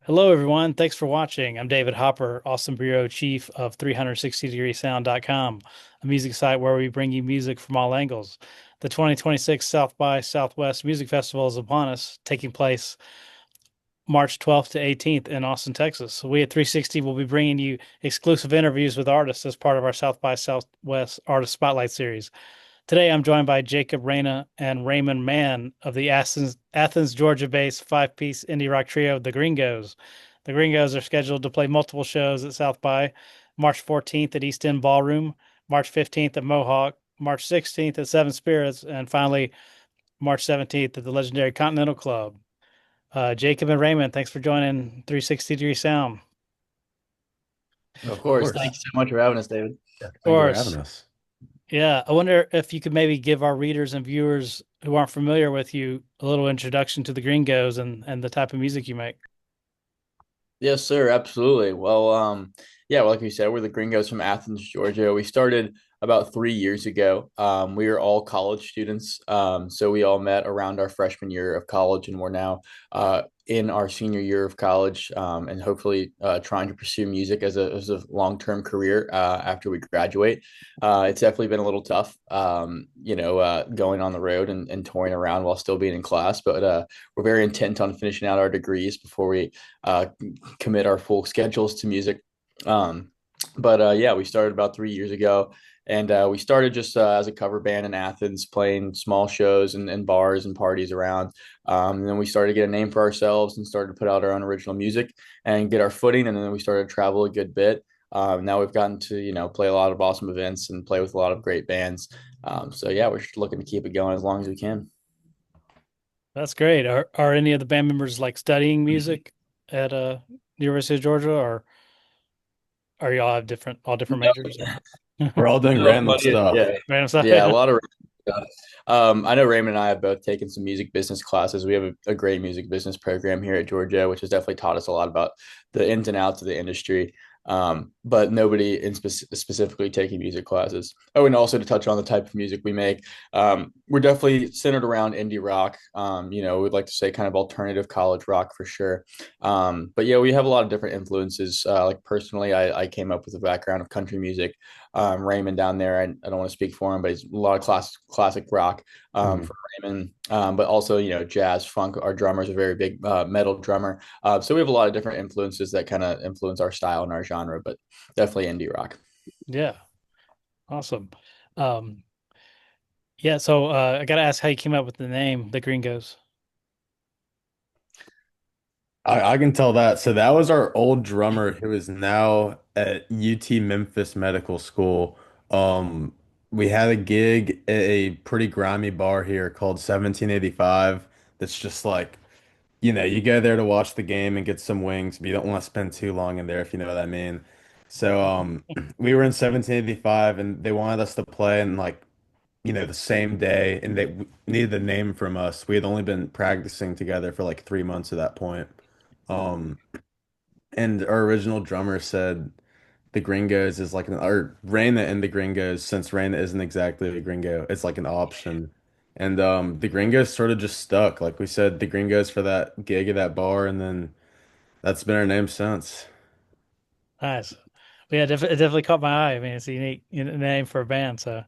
Hello, everyone. Thanks for watching. I'm David Hopper, Austin Bureau Chief of 360degreesound.com, a music site where we bring you music from all angles. The 2026 South by Southwest Music Festival is upon us, taking place March 12th to 18th in Austin, Texas. So we at 360 will be bringing you exclusive interviews with artists as part of our South by Southwest Artist Spotlight Series. Today, I'm joined by Jacob Reyna and Raymond Mann of the Athens, Georgia-based five-piece indie rock trio, the Gringos. The Gringos are scheduled to play multiple shows at South by, March 14th at East End Ballroom, March 15th at Mohawk, March 16th at Seven Spirits, and finally March 17th at the legendary Continental Club. Jacob and Raymond, thanks for joining 360 Degree Sound. Of Of course. Thank you course. so much for having us, David. Yeah. Of Thank you for having course. us. Yeah, I wonder if you could maybe give our readers and viewers who aren't familiar with you a little introduction to the Gringos and the type of music you make. Yes, sir. Absolutely. Well, like we said, we're the Gringos from Athens, Georgia. We started about 3 years ago. We were all college students. So we all met around our freshman year of college, and we're now in our senior year of college, and hopefully trying to pursue music as a long-term career after we graduate. It's definitely been a little tough, going on the road and touring around while still being in class, but we're very intent on finishing out our degrees before we uh, commit our full schedules to music. Um, but we started about 3 years ago, and we started just as a cover band in Athens, playing small shows and bars and parties around. And then we started to get a name for ourselves and started to put out our own original music and get our footing. And then we started to travel a good bit. Now we've gotten to play a lot of awesome events and play with a lot of great bands. So we're just looking to keep it going as long as we can. That's great. Are any of the band members like studying music at University of Georgia, or are y'all have different majors? Or? We're all doing No, random but stuff. Random stuff. yeah, a lot of stuff. I know Raymond and I have both taken some music business classes. We have a great music business program here at Georgia, which has definitely taught us a lot about the ins and outs of the industry. But nobody specifically taking music classes. Oh, and also to touch on the type of music we make, we're definitely centered around indie rock. We'd like to say kind of alternative college rock for sure. But yeah, we have a lot of different influences. Like personally, I came up with a background of country music. Raymond down there, I don't want to speak for him, but he's a lot of classic rock Mhm. for Raymond. But also, jazz, funk. Our drummer is a very big metal drummer. So we have a lot of different influences that kind of influence our style and our genre, but definitely indie rock. Yeah, awesome. Um, yeah, so I gotta ask how you came up with the name, the Gringos. I can tell that. So that was our old drummer who is now at UT Memphis Medical School. Um, we had a gig at a pretty grimy bar here called 1785. That's just like, you go there to watch the game and get some wings, but you don't want to spend too long in there, if you know what I mean. So we were in 1785 and they wanted us to play in like, the same day, and they needed a name from us. We had only been practicing together for like 3 months at that point. Um, and our original drummer said the Gringos is like or Reina and the Gringos, since Reina isn't exactly a Gringo, it's like an option. And the Gringos sort of just stuck. Like we said, the Gringos for that gig at that bar, and then that's been our name since. Nice. Well, yeah, it definitely caught my eye. I mean, it's a unique name for a band, so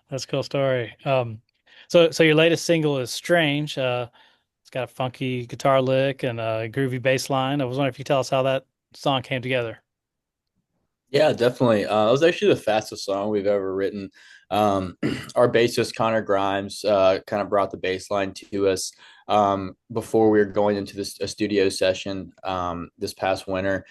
that's a cool story. So your latest single is Strange. It's got a funky guitar lick and a groovy bass line. I was wondering if you could tell us how that song came together. Yeah, definitely. It was actually the fastest song we've ever written. Our bassist Connor Grimes kind of brought the bass line to us before we were going into a studio session this past winter.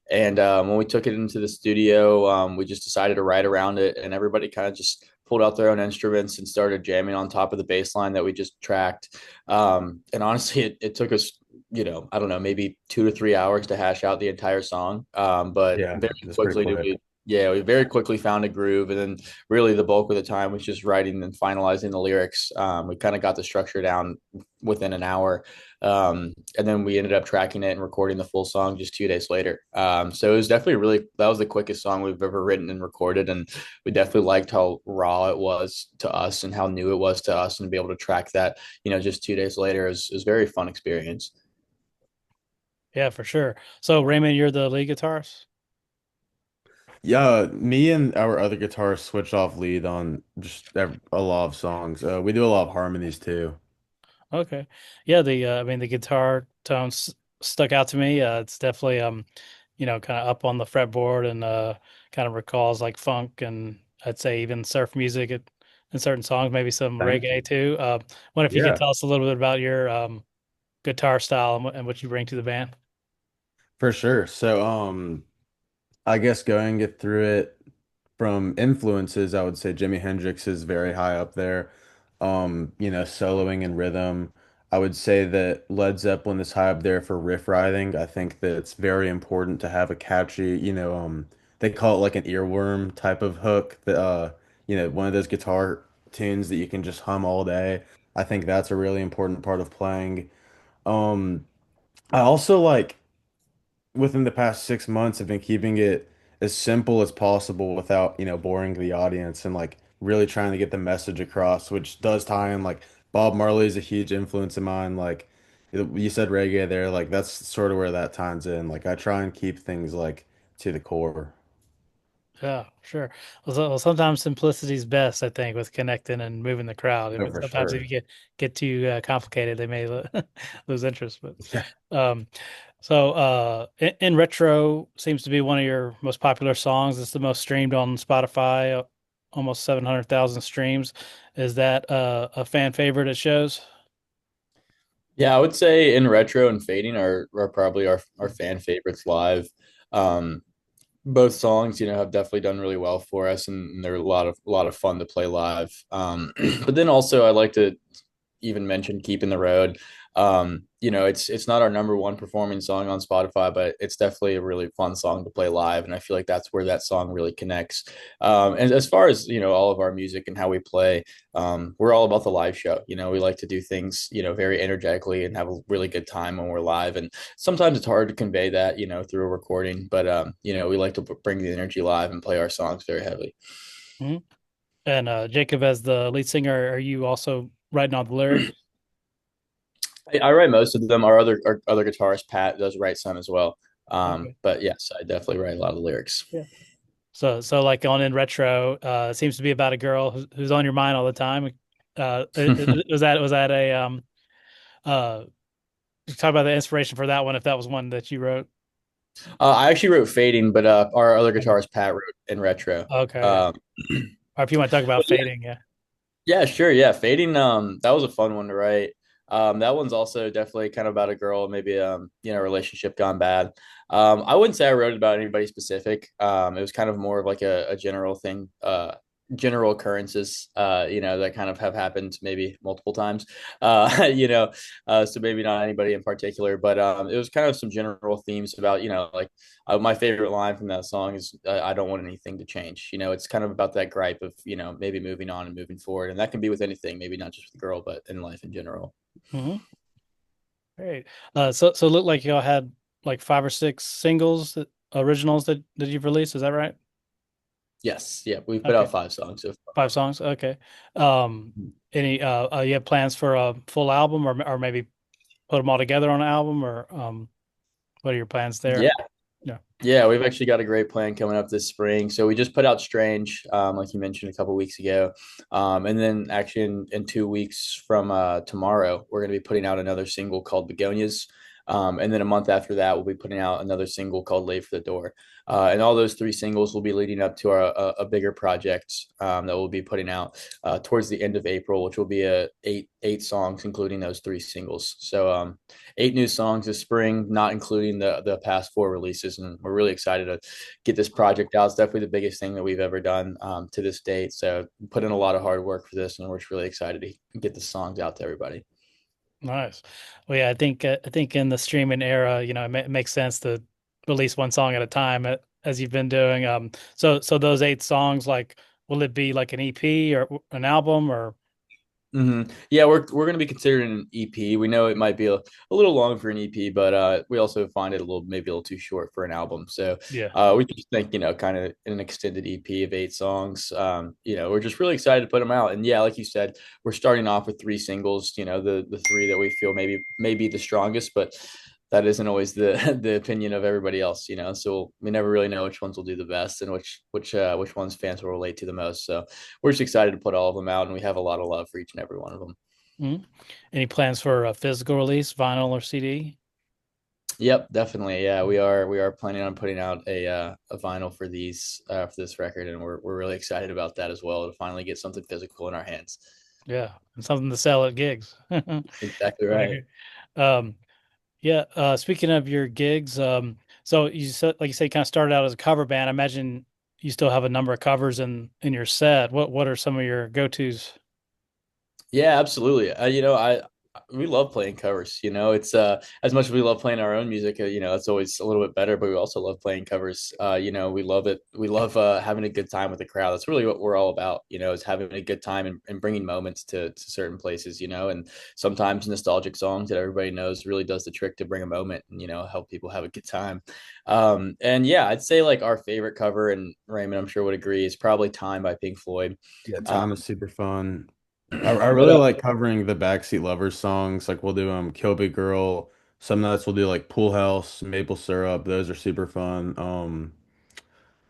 And when we took it into the studio, we just decided to write around it, and everybody kind of just pulled out their own instruments and started jamming on top of the bass line that we just tracked. And honestly, it took us, I don't know, maybe 2 to 3 hours to hash out the entire song. But Yeah, very that's pretty quickly did quick. we very quickly found a groove, and then really the bulk of the time was just writing and finalizing the lyrics. We kind of got the structure down within an hour, and then we ended up tracking it and recording the full song just 2 days later. So it was definitely that was the quickest song we've ever written and recorded, and we definitely liked how raw it was to us and how new it was to us, and to be able to track that, just 2 days later is very fun experience. Yeah, for sure. So Raymond, you're the lead guitarist? Yeah, me and our other guitarist switch off lead on a lot of songs. We do a lot of harmonies too. Okay. Yeah, I mean the guitar tones stuck out to me. It's definitely kind of up on the fretboard and kind of recalls like funk and I'd say even surf music in certain songs, maybe some Thank reggae you. too. What if you could Yeah, tell us a little bit about your guitar style and what you bring to the band? for sure. So, I guess going it through it from influences, I would say Jimi Hendrix is very high up there. Soloing and rhythm. I would say that Led Zeppelin is high up there for riff writing. I think that it's very important to have a catchy, they call it like an earworm type of hook that one of those guitar tunes that you can just hum all day. I think that's a really important part of playing. Um, I also like within the past 6 months have been keeping it as simple as possible without, boring the audience and like really trying to get the message across, which does tie in like Bob Marley is a huge influence of mine. Like you said reggae there, like that's sort of where that ties in. Like I try and keep things like to the core. Yeah, sure. Well, sometimes simplicity is best, I think, with connecting and moving the crowd. No, But for sometimes if you sure. get too complicated, they may lose interest. But Yeah. um, in retro seems to be one of your most popular songs. It's the most streamed on Spotify, almost 700,000 streams. Is that a fan favorite at shows? Yeah, I would say In Retro and Fading are probably our fan favorites live. Um, both songs, have definitely done really well for us, and they're a lot of fun to play live. But then also I like to even mentioned Keeping the Road. It's not our number one performing song on Spotify, but it's definitely a really fun song to play live, and I feel like that's where that song really connects. And as far as all of our music and how we play, we're all about the live show. We like to do things very energetically and have a really good time when we're live. And sometimes it's hard to convey that through a recording, but we like to bring the energy live and play our songs very heavily. Mhm. And Jacob, as the lead singer, are you also writing all the lyrics? I write most of them. Our other guitarist Pat does write some as well. Okay. But yes, I definitely write a lot of lyrics. Yeah. So like on in retro, it seems to be about a girl who's on your mind all the time. Was that a talk about the inspiration for that one if that was one that you wrote? I actually wrote Fading, but our other Okay. guitarist Pat wrote in retro. Okay. Um, Or if you want to talk about but yeah, fading, yeah. yeah, sure, yeah, Fading. That was a fun one to write. That one's also definitely kind of about a girl, maybe relationship gone bad. I wouldn't say I wrote about anybody specific. It was kind of more of like a general thing, general occurrences, that kind of have happened maybe multiple times. So maybe not anybody in particular, but it was kind of some general themes about, like my favorite line from that song is I don't want anything to change. It's kind of about that gripe of, maybe moving on and moving forward. And that can be with anything, maybe not just with the girl, but in life in general. Hmm. Great. So it looked like y'all had like five or six singles originals that you've released. Is that right? Yes. Yeah. We've put Okay. out 5 songs so far. Five songs. Okay. Um, any you have plans for a full album or maybe put them all together on an album or what are your plans Yeah. there? Yeah. Yeah, we've actually got a great plan coming up this spring. So we just put out Strange, like you mentioned a couple weeks ago. And then actually in 2 weeks from tomorrow, we're going to be putting out another single called Begonias. And then a month after that, we'll be putting out another single called Late for the Door. And all those three singles will be leading up to a bigger project that we'll be putting out towards the end of April, which will be eight songs, including those three singles. So 8 new songs this spring, not including the past four releases. And we're really excited to get this project out. It's definitely the biggest thing that we've ever done to this date. So put in a lot of hard work for this, and we're just really excited to get the songs out to everybody. Nice. Well, yeah, I think in the streaming era, it makes sense to release one song at a time as you've been doing. So those eight songs, like, will it be like an EP or an album or Yeah, we're going to be considering an EP. We know it might be a little long for an EP, but we also find it maybe a little too short for an album. So yeah. we just think kind of an extended EP of 8 songs. We're just really excited to put them out. And yeah, like you said, we're starting off with three singles. The three that we feel maybe the strongest, but that isn't always the the opinion of everybody else, you know. So we never really know which ones will do the best and which ones fans will relate to the most. So we're just excited to put all of them out, and we have a lot of love for each and every one of them. Mhm. Any plans for a physical release, vinyl or CD? Yep, definitely. Yeah, we are planning on putting out a vinyl for these for this record, and we're really excited about that as well to finally get something physical in our hands. Yeah, and something to sell at gigs. Exactly right. Okay. Um, yeah, speaking of your gigs, so you said, like you said, you kind of started out as a cover band. I imagine you still have a number of covers in your set. What are some of your go-tos? Yeah, absolutely. I we love playing covers. You know, it's as much as we love playing our own music. You know, it's always a little bit better, but we also love playing covers. You know, we love it. We love having a good time with the crowd. That's really what we're all about. You know, is having a good time and bringing moments to certain places. You know, and sometimes nostalgic songs that everybody knows really does the trick to bring a moment and help people have a good time. And yeah, I'd say like our favorite cover, and Raymond, I'm sure would agree, is probably "Time" by Pink Floyd. Yeah, Um, time is super fun. I but really like covering the Backseat Lovers songs. Like we'll do Kill Big Girl. Some nights we'll do like Pool House, Maple Syrup. Those are super fun.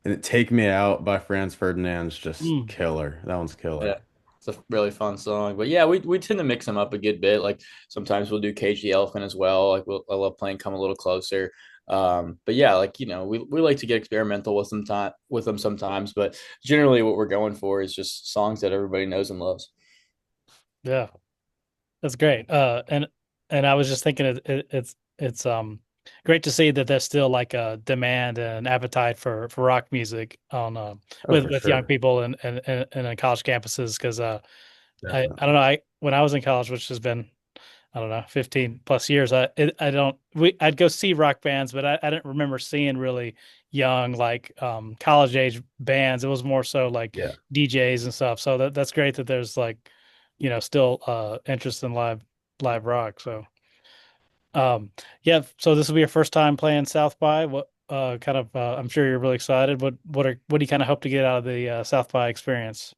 And Take Me Out by Franz Ferdinand's just Mm, killer. That one's Yeah, killer. it's a really fun song. But yeah, we tend to mix them up a good bit. Like sometimes we'll do Cage the Elephant as well. I love playing Come a Little Closer. But yeah, like we like to get experimental with them sometimes. But generally, what we're going for is just songs that everybody knows and loves. yeah, that's great. And I was just thinking it's great to see that there's still like a demand and appetite for rock music on Oh, for with young sure. people and on college campuses because I Definitely. don't know when I was in college, which has been I don't know 15 plus years, I don't I'd go see rock bands, but I didn't remember seeing really young like college age bands. It was more so like Yeah. DJs and stuff. So that's great that there's like still interest in live rock. So yeah, so this will be your first time playing South by. What kind of I'm sure you're really excited. What do you kind of hope to get out of the South by experience?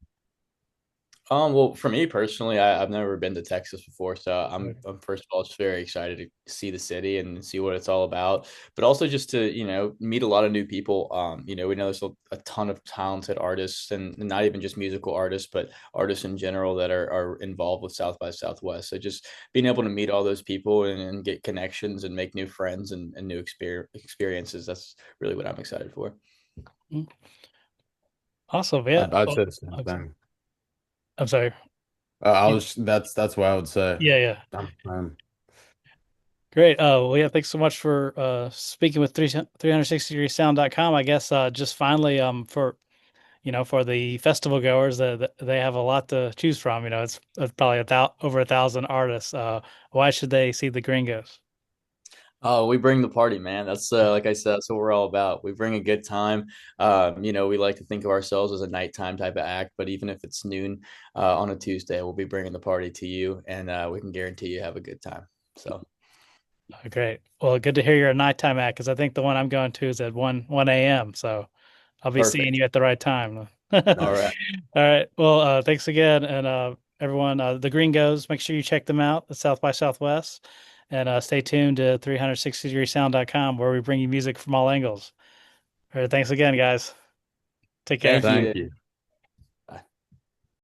Well, for me personally, I've never been to Texas before, so Right. I'm first of all just very excited to see the city and see what it's all about, but also just to meet a lot of new people. We know there's a ton of talented artists, and not even just musical artists, but artists in general that are involved with South by Southwest. So just being able to meet all those people and get connections and make new friends and new experiences. That's really what I'm excited for. Mm, awesome. Yeah. I'd Oh, say the same I'm sorry. thing. I'm sorry. I Yeah. was that's what I would say. Yeah. Yeah. Great. Well, yeah, thanks so much for speaking with 360degreesound.com. I guess just finally for for the festival goers they have a lot to choose from. It's probably over 1,000 artists. Why should they see the Gringos? Oh, we bring the party, man. That's like I said, that's what we're all about. We bring a good time. We like to think of ourselves as a nighttime type of act, but even if it's noon on a Tuesday, we'll be bringing the party to you, and we can guarantee you have a good time. So Oh, great. Well, good to hear you're a nighttime act because I think the one I'm going to is at 1 a.m. So I'll be seeing perfect. you at the right time. All All right. right. Well, thanks again. And everyone, the Gringos, make sure you check them out at South by Southwest. And stay tuned to 360degreesound.com where we bring you music from all angles. All right. Thanks again, guys. Take care. Thank you. Thank Dave. you.